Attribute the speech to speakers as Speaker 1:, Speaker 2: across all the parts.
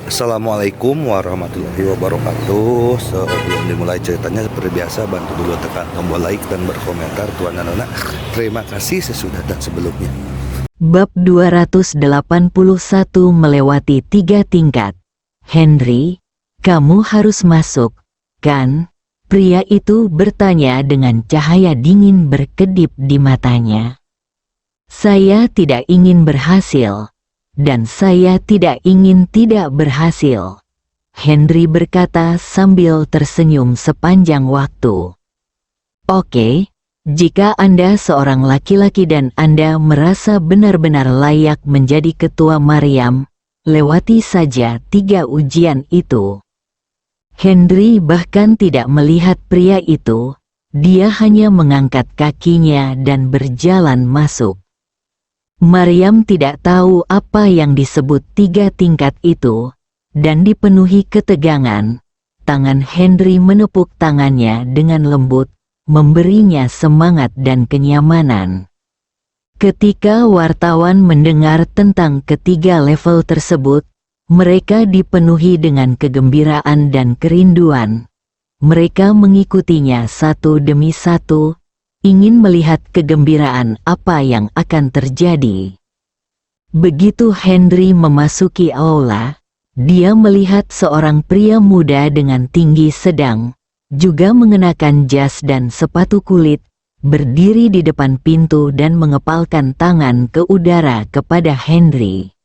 Speaker 1: Assalamualaikum warahmatullahi wabarakatuh. Sebelum dimulai ceritanya, seperti biasa bantu dulu tekan tombol like dan berkomentar tuan dan anak. Terima kasih sesudah dan sebelumnya.
Speaker 2: Bab 281 melewati 3 tingkat. Henry, kamu harus masuk, kan? Pria itu bertanya dengan cahaya dingin berkedip di matanya. Saya tidak ingin berhasil. Dan saya tidak ingin tidak berhasil, Henry berkata sambil tersenyum sepanjang waktu. Oke, jika Anda seorang laki-laki dan Anda merasa benar-benar layak menjadi ketua Maryam, lewati saja 3 ujian itu. Henry bahkan tidak melihat pria itu, dia hanya mengangkat kakinya dan berjalan masuk. Maryam tidak tahu apa yang disebut 3 tingkat itu, dan dipenuhi ketegangan. Tangan Henry menepuk tangannya dengan lembut, memberinya semangat dan kenyamanan. Ketika wartawan mendengar tentang ketiga level tersebut, mereka dipenuhi dengan kegembiraan dan kerinduan. Mereka mengikutinya satu demi satu, ingin melihat kegembiraan apa yang akan terjadi. Begitu Henry memasuki aula, dia melihat seorang pria muda dengan tinggi sedang, juga mengenakan jas dan sepatu kulit, berdiri di depan pintu dan mengepalkan tangan ke udara kepada Henry.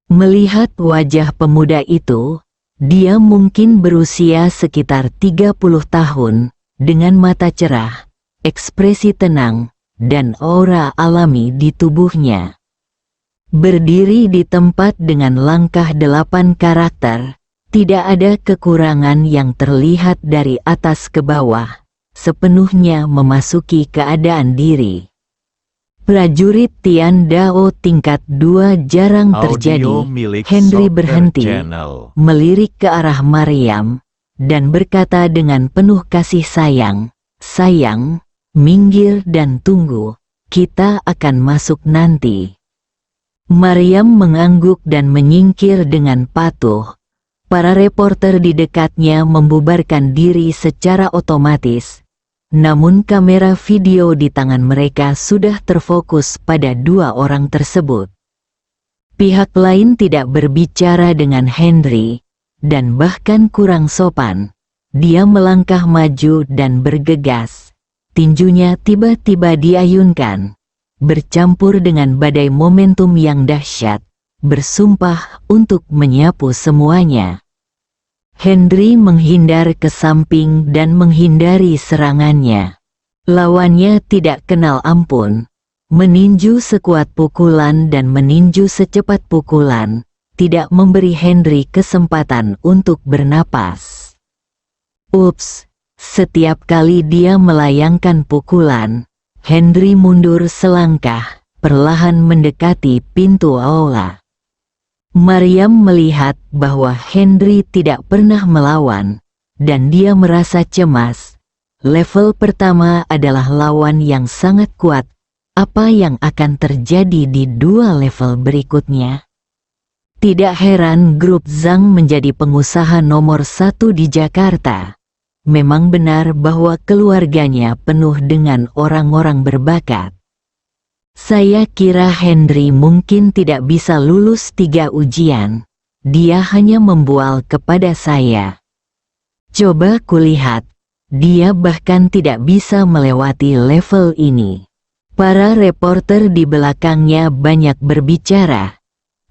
Speaker 2: Melihat wajah pemuda itu, dia mungkin berusia sekitar 30 tahun, dengan mata cerah, ekspresi tenang, dan aura alami di tubuhnya. Berdiri di tempat dengan langkah 8 karakter, tidak ada kekurangan yang terlihat dari atas ke bawah, sepenuhnya memasuki keadaan diri. Prajurit Tian Dao tingkat 2 jarang terjadi. Henry berhenti, melirik ke arah Maryam, dan berkata dengan penuh kasih sayang, "Sayang, minggir dan tunggu, kita akan masuk nanti." Maryam mengangguk dan menyingkir dengan patuh. Para reporter di dekatnya membubarkan diri secara otomatis, namun kamera video di tangan mereka sudah terfokus pada 2 orang tersebut. Pihak lain tidak berbicara dengan Henry, dan bahkan kurang sopan. Dia melangkah maju dan bergegas. Tinjunya tiba-tiba diayunkan, bercampur dengan badai momentum yang dahsyat, bersumpah untuk menyapu semuanya. Henry menghindar ke samping dan menghindari serangannya. Lawannya tidak kenal ampun, meninju sekuat pukulan dan meninju secepat pukulan, tidak memberi Henry kesempatan untuk bernapas. Ups! Setiap kali dia melayangkan pukulan, Henry mundur selangkah, perlahan mendekati pintu aula. Maryam melihat bahwa Henry tidak pernah melawan, dan dia merasa cemas. Level pertama adalah lawan yang sangat kuat. Apa yang akan terjadi di 2 level berikutnya? Tidak heran grup Zhang menjadi pengusaha nomor 1 di Jakarta. Memang benar bahwa keluarganya penuh dengan orang-orang berbakat. Saya kira Henry mungkin tidak bisa lulus 3 ujian. Dia hanya membual kepada saya. Coba kulihat, dia bahkan tidak bisa melewati level ini. Para reporter di belakangnya banyak berbicara,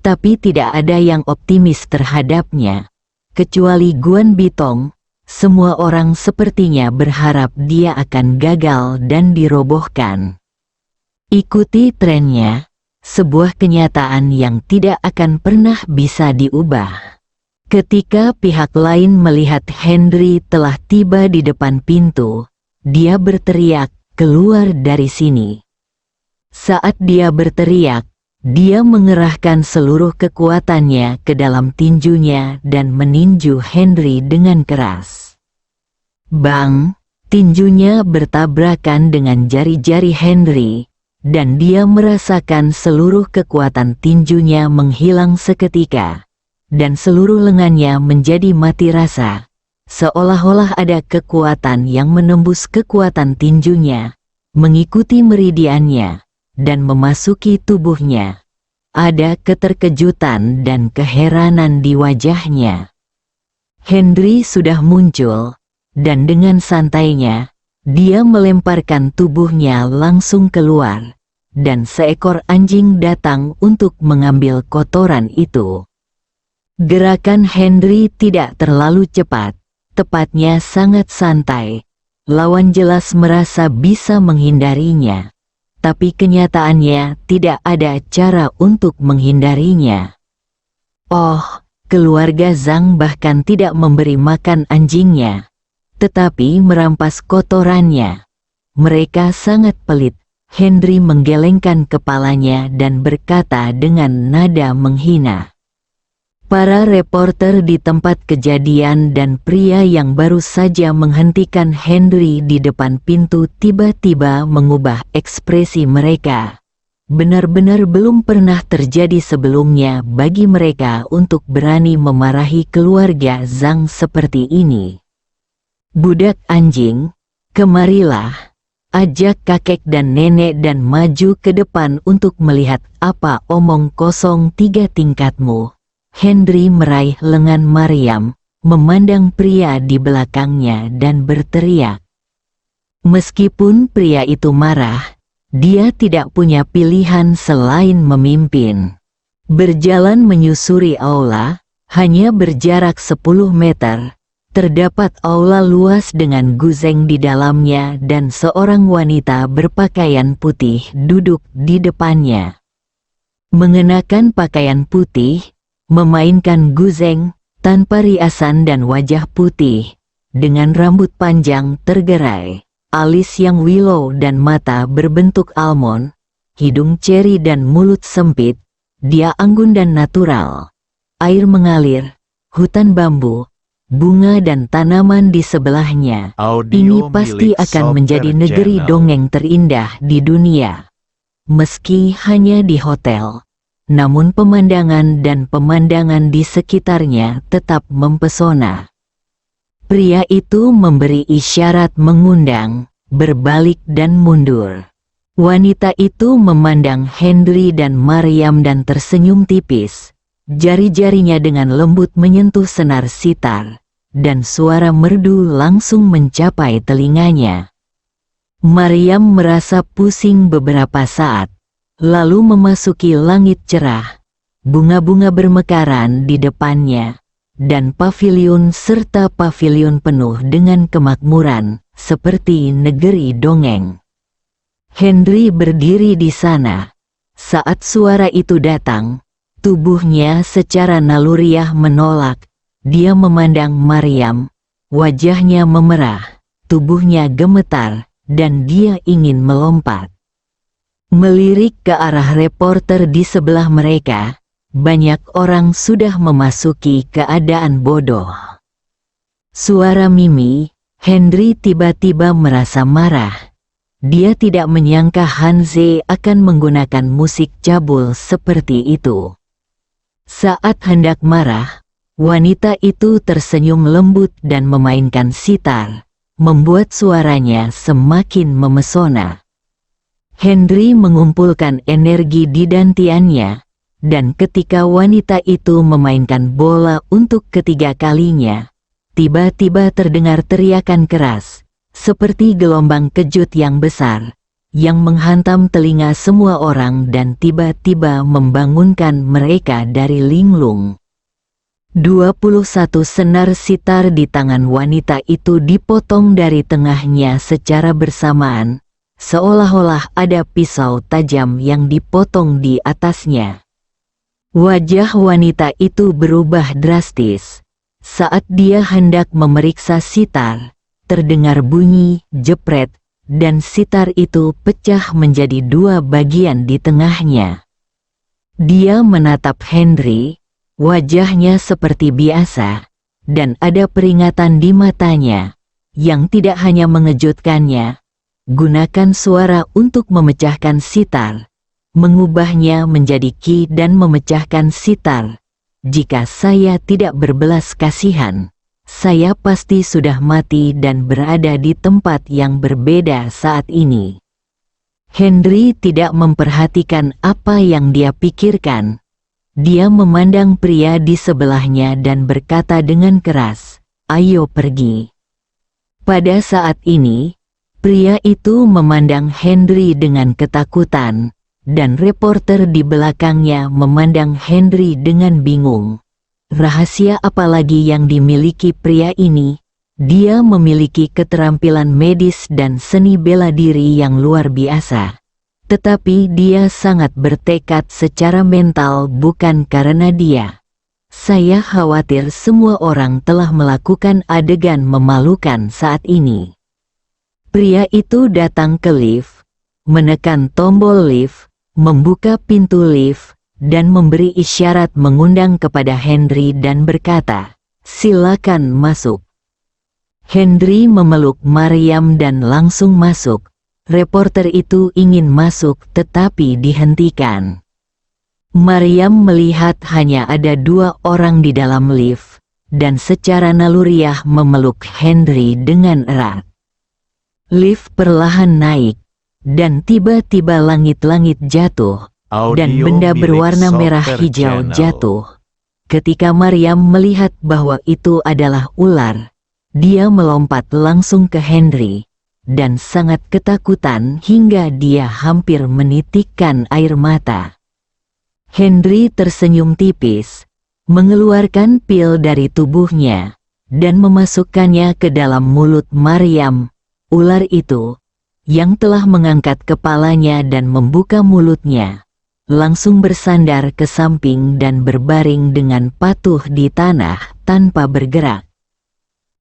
Speaker 2: tapi tidak ada yang optimis terhadapnya. Kecuali Guan Bitong. Semua orang sepertinya berharap dia akan gagal dan dirobohkan. Ikuti trennya, sebuah kenyataan yang tidak akan pernah bisa diubah. Ketika pihak lain melihat Henry telah tiba di depan pintu, dia berteriak, "Keluar dari sini!" Saat dia berteriak, dia mengerahkan seluruh kekuatannya ke dalam tinjunya dan meninju Henry dengan keras. Bang! Tinjunya bertabrakan dengan jari-jari Henry, dan dia merasakan seluruh kekuatan tinjunya menghilang seketika. dan seluruh lengannya menjadi mati rasa, seolah-olah ada kekuatan yang menembus kekuatan tinjunya, mengikuti meridiannya, dan memasuki tubuhnya. Ada keterkejutan dan keheranan di wajahnya. Henry sudah muncul, dan dengan santainya, dia melemparkan tubuhnya langsung keluar, dan seekor anjing datang untuk mengambil kotoran itu. Gerakan Henry tidak terlalu cepat, tepatnya sangat santai. Lawan jelas merasa bisa menghindarinya, tapi kenyataannya tidak ada cara untuk menghindarinya. Oh, keluarga Zhang bahkan tidak memberi makan anjingnya, tetapi merampas kotorannya. Mereka sangat pelit. Henry menggelengkan kepalanya dan berkata dengan nada menghina. Para reporter di tempat kejadian dan pria yang baru saja menghentikan Henry di depan pintu tiba-tiba mengubah ekspresi mereka. Benar-benar belum pernah terjadi sebelumnya bagi mereka untuk berani memarahi keluarga Zhang seperti ini. Budak anjing, kemarilah, ajak kakek dan nenek dan maju ke depan untuk melihat apa omong kosong 3 tingkatmu. Henry meraih lengan Maryam, memandang pria di belakangnya dan berteriak. Meskipun pria itu marah, dia tidak punya pilihan selain memimpin. Berjalan menyusuri aula, hanya berjarak 10 meter, terdapat aula luas dengan guzeng di dalamnya dan seorang wanita berpakaian putih duduk di depannya. Mengenakan pakaian putih, memainkan guzeng, tanpa riasan dan wajah putih, dengan rambut panjang tergerai, alis yang willow dan mata berbentuk almond, hidung ceri dan mulut sempit, dia anggun dan natural. Air mengalir, hutan bambu, bunga dan tanaman di sebelahnya. Ini pasti akan menjadi negeri dongeng terindah di dunia. Meski hanya di hotel, namun pemandangan dan pemandangan di sekitarnya tetap mempesona. Pria itu memberi isyarat mengundang, berbalik dan mundur. Wanita itu memandang Henry dan Maryam dan tersenyum tipis. Jari-jarinya dengan lembut menyentuh senar sitar, dan suara merdu langsung mencapai telinganya. Maryam merasa pusing beberapa saat. Lalu memasuki langit cerah, bunga-bunga bermekaran di depannya, dan paviliun serta paviliun penuh dengan kemakmuran, seperti negeri dongeng. Henry berdiri di sana. Saat suara itu datang, tubuhnya secara naluriah menolak. Dia memandang Maryam, wajahnya memerah, tubuhnya gemetar, dan dia ingin melompat. Melirik ke arah reporter di sebelah mereka, banyak orang sudah memasuki keadaan bodoh. Suara Mimi, Henry tiba-tiba merasa marah. Dia tidak menyangka Hanze akan menggunakan musik cabul seperti itu. Saat hendak marah, wanita itu tersenyum lembut dan memainkan sitar, membuat suaranya semakin memesona. Henry mengumpulkan energi di dantiannya, dan ketika wanita itu memainkan bola untuk ketiga kalinya, tiba-tiba terdengar teriakan keras, seperti gelombang kejut yang besar, yang menghantam telinga semua orang dan tiba-tiba membangunkan mereka dari linglung. 21 senar sitar di tangan wanita itu dipotong dari tengahnya secara bersamaan, seolah-olah ada pisau tajam yang dipotong di atasnya. Wajah wanita itu berubah drastis. Saat dia hendak memeriksa sitar, terdengar bunyi jepret, dan sitar itu pecah menjadi 2 bagian di tengahnya. Dia menatap Henry, wajahnya seperti biasa, dan ada peringatan di matanya, yang tidak hanya mengejutkannya. Gunakan suara untuk memecahkan sitar, mengubahnya menjadi ki dan memecahkan sitar. jika saya tidak berbelas kasihan, saya pasti sudah mati dan berada di tempat yang berbeda saat ini." Henry tidak memperhatikan apa yang dia pikirkan. Dia memandang pria di sebelahnya dan berkata dengan keras, "Ayo pergi." Pada saat ini, pria itu memandang Henry dengan ketakutan, dan reporter di belakangnya memandang Henry dengan bingung. Rahasia apa lagi yang dimiliki pria ini? Dia memiliki keterampilan medis dan seni bela diri yang luar biasa. Tetapi dia sangat bertekad secara mental, bukan karena dia. Saya khawatir semua orang telah melakukan adegan memalukan saat ini. Pria itu datang ke lift, menekan tombol lift, membuka pintu lift, dan memberi isyarat mengundang kepada Henry dan berkata, "Silakan masuk." Henry memeluk Maryam dan langsung masuk. Reporter itu ingin masuk tetapi dihentikan. Maryam melihat hanya ada 2 orang di dalam lift, dan secara naluriah memeluk Henry dengan erat. Lift perlahan naik, dan tiba-tiba langit-langit jatuh, dan benda berwarna merah hijau jatuh. Ketika Maryam melihat bahwa itu adalah ular, dia melompat langsung ke Henry, dan sangat ketakutan hingga dia hampir menitikkan air mata. Henry tersenyum tipis, mengeluarkan pil dari tubuhnya, dan memasukkannya ke dalam mulut Maryam. Ular itu, yang telah mengangkat kepalanya dan membuka mulutnya, langsung bersandar ke samping dan berbaring dengan patuh di tanah tanpa bergerak.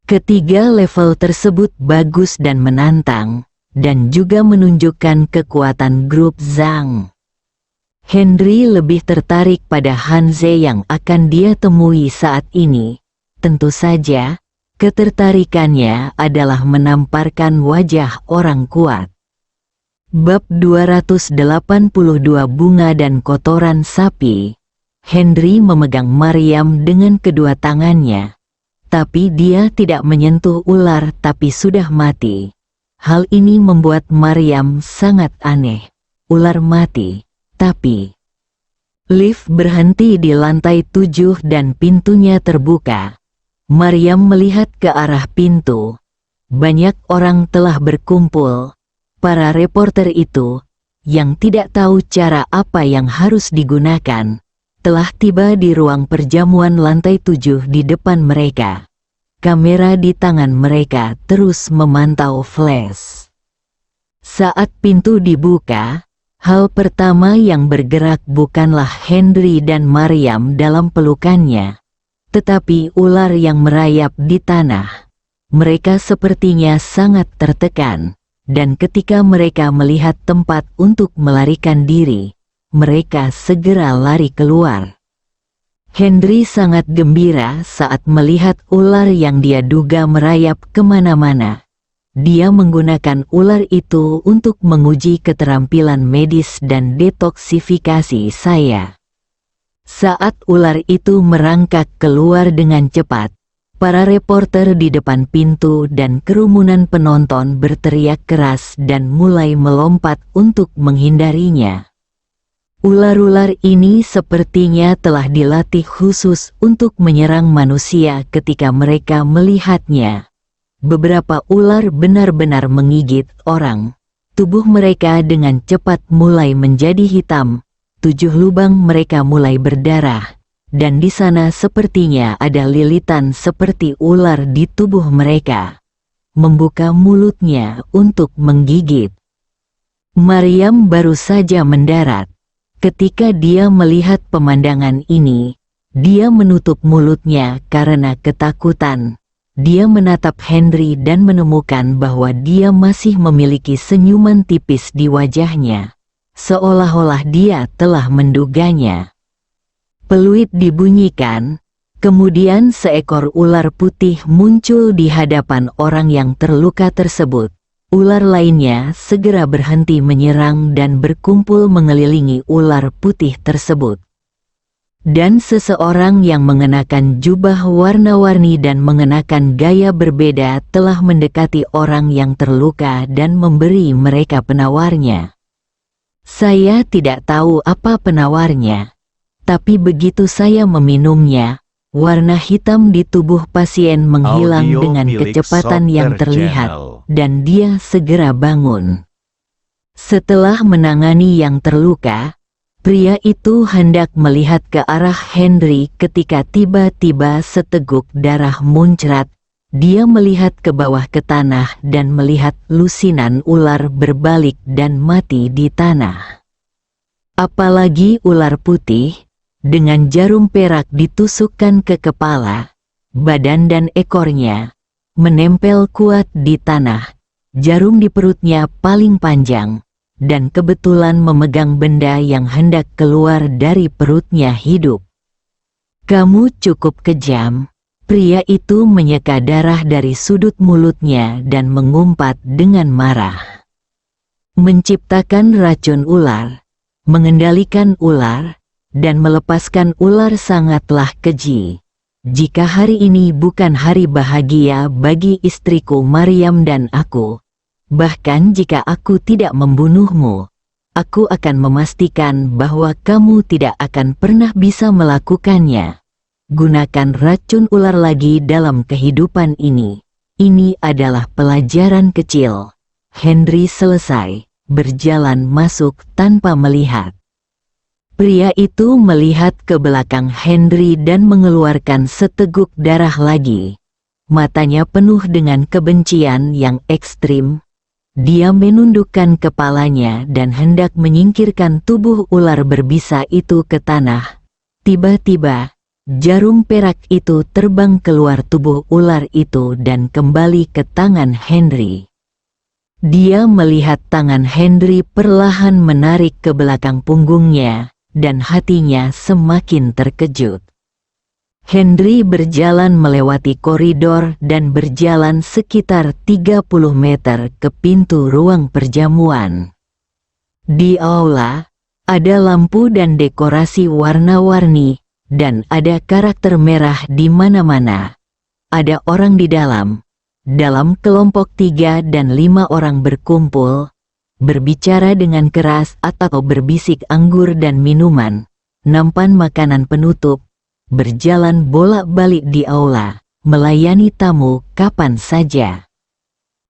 Speaker 2: Ketiga level tersebut bagus dan menantang, dan juga menunjukkan kekuatan grup Zhang. Henry lebih tertarik pada Hanze yang akan dia temui saat ini. Tentu saja, ketertarikannya adalah menamparkan wajah orang kuat. Bab 282 Bunga dan Kotoran Sapi. Henry memegang Maryam dengan kedua tangannya. Tapi dia tidak menyentuh ular tapi sudah mati. Hal ini membuat Maryam sangat aneh. Ular mati, tapi lift berhenti di lantai 7 dan pintunya terbuka. Maryam melihat ke arah pintu. Banyak orang telah berkumpul. Para reporter itu, yang tidak tahu cara apa yang harus digunakan, telah tiba di ruang perjamuan lantai 7 di depan mereka. Kamera di tangan mereka terus memantau flash. Saat pintu dibuka, hal pertama yang bergerak bukanlah Henry dan Maryam dalam pelukannya, tetapi ular yang merayap di tanah. Mereka sepertinya sangat tertekan, dan ketika mereka melihat tempat untuk melarikan diri, mereka segera lari keluar. Henry sangat gembira saat melihat ular yang dia duga merayap kemana-mana. Dia menggunakan ular itu untuk menguji keterampilan medis dan detoksifikasi saya. Saat ular itu merangkak keluar dengan cepat, para reporter di depan pintu dan kerumunan penonton berteriak keras dan mulai melompat untuk menghindarinya. Ular-ular ini sepertinya telah dilatih khusus untuk menyerang manusia ketika mereka melihatnya. Beberapa ular benar-benar menggigit orang. Tubuh mereka dengan cepat mulai menjadi hitam. 7 lubang mereka mulai berdarah. Dan di sana sepertinya ada lilitan seperti ular di tubuh mereka. Membuka mulutnya untuk menggigit. Maryam baru saja mendarat. Ketika dia melihat pemandangan ini, dia menutup mulutnya karena ketakutan. Dia menatap Henry dan menemukan bahwa dia masih memiliki senyuman tipis di wajahnya, seolah-olah dia telah menduganya. Peluit dibunyikan, kemudian seekor ular putih muncul di hadapan orang yang terluka tersebut. Ular lainnya segera berhenti menyerang dan berkumpul mengelilingi ular putih tersebut. dan seseorang yang mengenakan jubah warna-warni dan mengenakan gaya berbeda telah mendekati orang yang terluka dan memberi mereka penawarnya. Saya tidak tahu apa penawarnya, tapi begitu saya meminumnya, warna hitam di tubuh pasien menghilang
Speaker 3: Audio
Speaker 2: dengan
Speaker 3: milik
Speaker 2: kecepatan yang
Speaker 3: Softer
Speaker 2: terlihat,
Speaker 3: Channel.
Speaker 2: dan dia segera bangun. Setelah menangani yang terluka, pria itu hendak melihat ke arah Henry ketika tiba-tiba seteguk darah muncrat. Dia melihat ke bawah ke tanah dan melihat lusinan ular berbalik dan mati di tanah. Apalagi ular putih, dengan jarum perak ditusukkan ke kepala, badan dan ekornya, menempel kuat di tanah, jarum di perutnya paling panjang, dan kebetulan memegang benda yang hendak keluar dari perutnya hidup. "Kamu cukup kejam." Pria itu menyeka darah dari sudut mulutnya dan mengumpat dengan marah. Menciptakan racun ular, mengendalikan ular, dan melepaskan ular sangatlah keji. Jika hari ini bukan hari bahagia bagi istriku Maryam dan aku, bahkan jika aku tidak membunuhmu, aku akan memastikan bahwa kamu tidak akan pernah bisa melakukannya. Gunakan racun ular lagi dalam kehidupan ini. Ini adalah pelajaran kecil. Henry selesai, berjalan masuk tanpa melihat. Pria itu melihat ke belakang Henry dan mengeluarkan seteguk darah lagi. Matanya penuh dengan kebencian yang ekstrim. Dia menundukkan kepalanya dan hendak menyingkirkan tubuh ular berbisa itu ke tanah. Tiba-tiba, jarum perak itu terbang keluar tubuh ular itu dan kembali ke tangan Henry. Dia melihat tangan Henry perlahan menarik ke belakang punggungnya, dan hatinya semakin terkejut. Henry berjalan melewati koridor dan berjalan sekitar 30 meter ke pintu ruang perjamuan. Di aula, ada lampu dan dekorasi warna-warni, dan ada karakter merah di mana-mana. Ada orang di dalam kelompok 3 dan 5 orang berkumpul, berbicara dengan keras atau berbisik anggur dan minuman, nampan makanan penutup, berjalan bolak-balik di aula, melayani tamu kapan saja.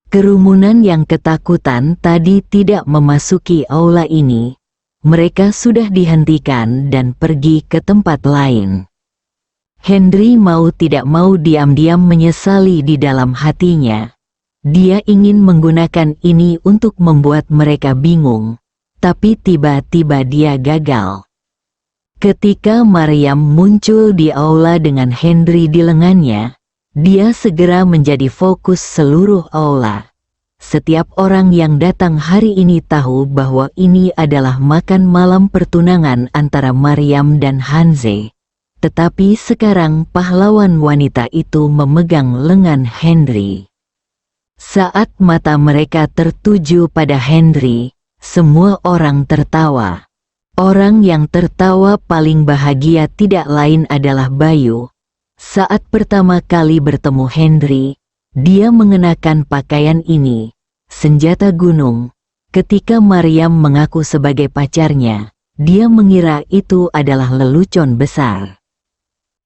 Speaker 2: Kerumunan yang ketakutan tadi tidak memasuki aula ini. Mereka sudah dihentikan dan pergi ke tempat lain. Henry mau tidak mau diam-diam menyesali di dalam hatinya. Dia ingin menggunakan ini untuk membuat mereka bingung, tapi tiba-tiba dia gagal. Ketika Maryam muncul di aula dengan Henry di lengannya, dia segera menjadi fokus seluruh aula. Setiap orang yang datang hari ini tahu bahwa ini adalah makan malam pertunangan antara Maryam dan Hanze. Tetapi sekarang pahlawan wanita itu memegang lengan Henry. Saat mata mereka tertuju pada Henry, semua orang tertawa. Orang yang tertawa paling bahagia tidak lain adalah Bayu. Saat pertama kali bertemu Henry, dia mengenakan pakaian ini, senjata gunung. Ketika Maryam mengaku sebagai pacarnya, dia mengira itu adalah lelucon besar.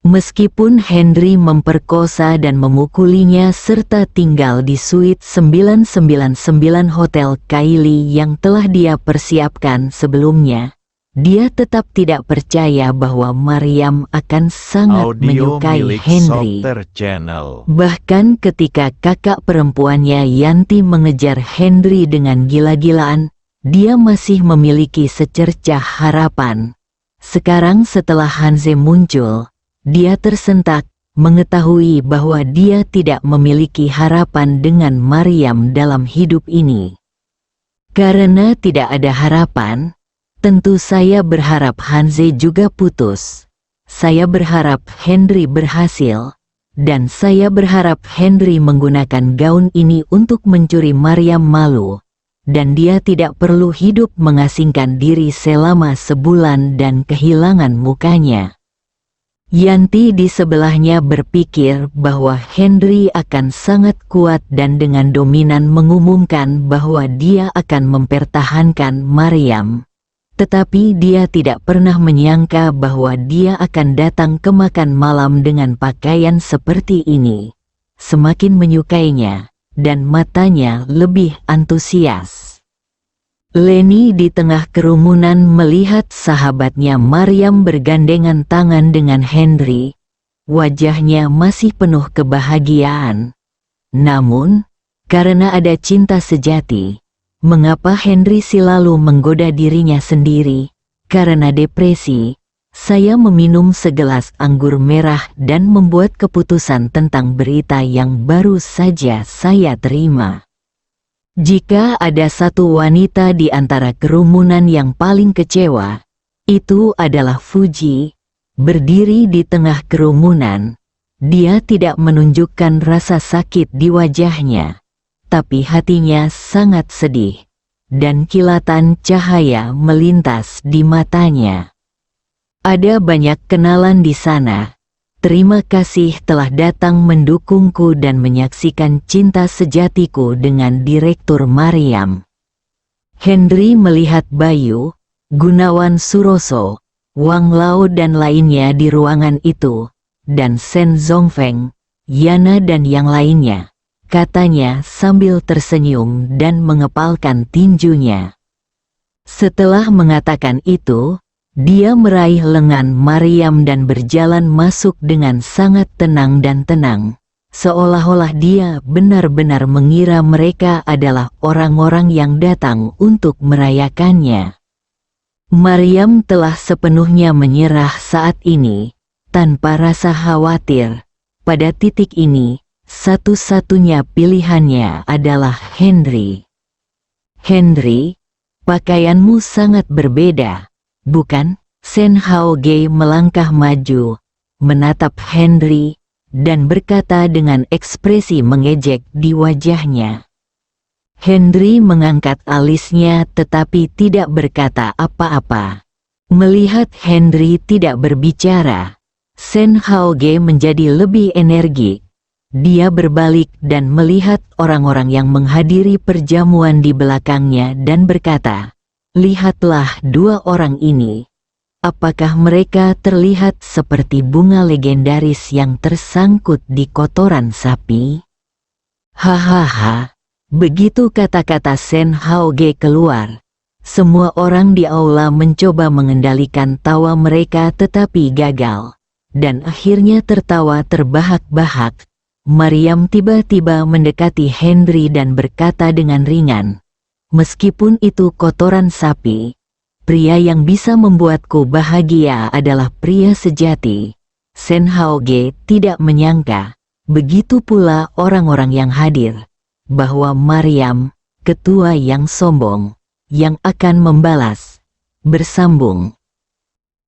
Speaker 2: Meskipun Henry memperkosa dan memukulinya serta tinggal di suite 999 Hotel Kylie yang telah dia persiapkan sebelumnya, dia tetap tidak percaya bahwa Maryam akan sangat
Speaker 3: Audio
Speaker 2: menyukai
Speaker 3: milik
Speaker 2: Henry.
Speaker 3: Softer Channel.
Speaker 2: Bahkan ketika kakak perempuannya Yanti mengejar Henry dengan gila-gilaan, dia masih memiliki secercah harapan. Sekarang setelah Hanze muncul, dia tersentak, mengetahui bahwa dia tidak memiliki harapan dengan Maryam dalam hidup ini. Karena tidak ada harapan, tentu saya berharap Hanze juga putus. Saya berharap Henry berhasil, dan saya berharap Henry menggunakan gaun ini untuk mencuri Maryam malu, dan dia tidak perlu hidup mengasingkan diri selama sebulan dan kehilangan mukanya. Yanti di sebelahnya berpikir bahwa Henry akan sangat kuat dan dengan dominan mengumumkan bahwa dia akan mempertahankan Maryam. Tetapi dia tidak pernah menyangka bahwa dia akan datang ke makan malam dengan pakaian seperti ini. Semakin menyukainya, dan matanya lebih antusias. Leni di tengah kerumunan melihat sahabatnya Maryam bergandengan tangan dengan Henry. Wajahnya masih penuh kebahagiaan. Namun, karena ada cinta sejati, mengapa Henry selalu menggoda dirinya sendiri? Karena depresi, saya meminum segelas anggur merah dan membuat keputusan tentang berita yang baru saja saya terima. Jika ada satu wanita di antara kerumunan yang paling kecewa, itu adalah Fuji. Berdiri di tengah kerumunan, dia tidak menunjukkan rasa sakit di wajahnya, tapi hatinya sangat sedih, dan kilatan cahaya melintas di matanya. Ada banyak kenalan di sana. Terima kasih telah datang mendukungku dan menyaksikan cinta sejatiku dengan Direktur Maryam. Henry melihat Bayu, Gunawan Suroso, Wang Lao dan lainnya di ruangan itu, dan Shen Zongfeng, Yana dan yang lainnya, katanya sambil tersenyum dan mengepalkan tinjunya. Setelah mengatakan itu, dia meraih lengan Maryam dan berjalan masuk dengan sangat tenang dan tenang, seolah-olah dia benar-benar mengira mereka adalah orang-orang yang datang untuk merayakannya. Maryam telah sepenuhnya menyerah saat ini, tanpa rasa khawatir. Pada titik ini, satu-satunya pilihannya adalah Henry. Henry, pakaianmu sangat berbeda. Bukan? Shen Haoge melangkah maju, menatap Henry, dan berkata dengan ekspresi mengejek di wajahnya. Henry mengangkat alisnya tetapi tidak berkata apa-apa. Melihat Henry tidak berbicara, Shen Haoge menjadi lebih energik. Dia berbalik dan melihat orang-orang yang menghadiri perjamuan di belakangnya dan berkata, "Lihatlah dua orang ini. Apakah mereka terlihat seperti bunga legendaris yang tersangkut di kotoran sapi?" Hahaha. Begitu kata-kata Shen Haoge keluar, semua orang di aula mencoba mengendalikan tawa mereka tetapi gagal. Dan akhirnya tertawa terbahak-bahak. Maryam tiba-tiba mendekati Henry dan berkata dengan ringan, "Meskipun itu kotoran sapi, pria yang bisa membuatku bahagia adalah pria sejati." Shen Haoge tidak menyangka, begitu pula orang-orang yang hadir, bahwa Maryam, ketua yang sombong, yang akan membalas. Bersambung.